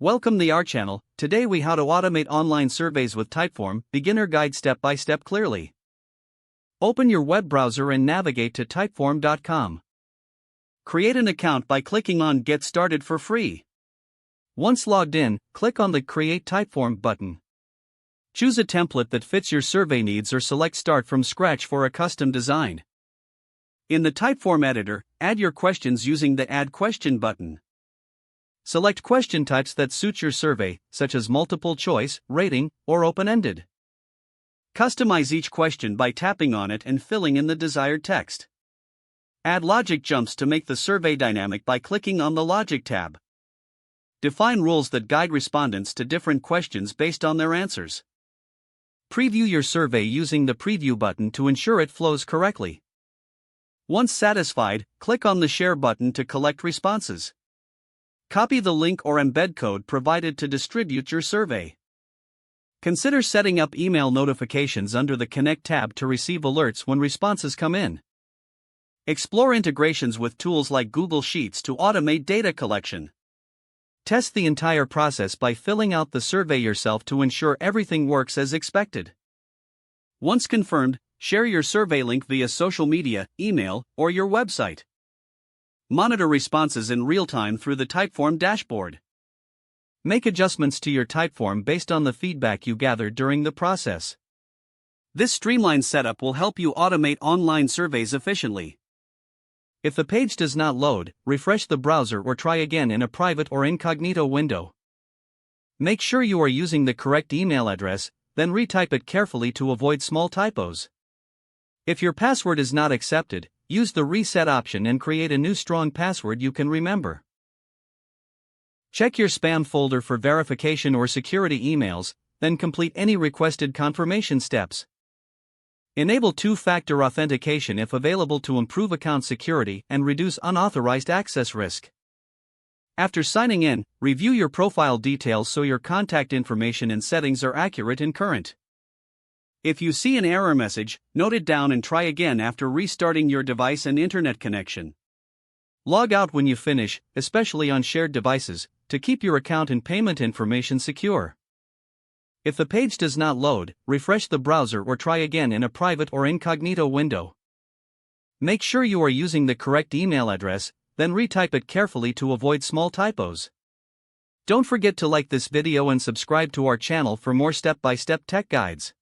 Welcome to our channel. Today we how to automate online surveys with Typeform, beginner guide step by step clearly. Open your web browser and navigate to typeform.com. Create an account by clicking on Get Started for free. Once logged in, click on the Create Typeform button. Choose a template that fits your survey needs or select Start from Scratch for a custom design. In the Typeform editor, add your questions using the Add Question button. Select question types that suit your survey, such as multiple choice, rating, or open-ended. Customize each question by tapping on it and filling in the desired text. Add logic jumps to make the survey dynamic by clicking on the Logic tab. Define rules that guide respondents to different questions based on their answers. Preview your survey using the Preview button to ensure it flows correctly. Once satisfied, click on the Share button to collect responses. Copy the link or embed code provided to distribute your survey. Consider setting up email notifications under the Connect tab to receive alerts when responses come in. Explore integrations with tools like Google Sheets to automate data collection. Test the entire process by filling out the survey yourself to ensure everything works as expected. Once confirmed, share your survey link via social media, email, or your website. Monitor responses in real time through the Typeform dashboard. Make adjustments to your Typeform based on the feedback you gathered during the process. This streamlined setup will help you automate online surveys efficiently. If the page does not load, refresh the browser or try again in a private or incognito window. Make sure you are using the correct email address, then retype it carefully to avoid small typos. If your password is not accepted, use the reset option and create a new strong password you can remember. Check your spam folder for verification or security emails, then complete any requested confirmation steps. Enable two-factor authentication if available to improve account security and reduce unauthorized access risk. After signing in, review your profile details so your contact information and settings are accurate and current. If you see an error message, note it down and try again after restarting your device and internet connection. Log out when you finish, especially on shared devices, to keep your account and payment information secure. If the page does not load, refresh the browser or try again in a private or incognito window. Make sure you are using the correct email address, then retype it carefully to avoid small typos. Don't forget to like this video and subscribe to our channel for more step-by-step tech guides.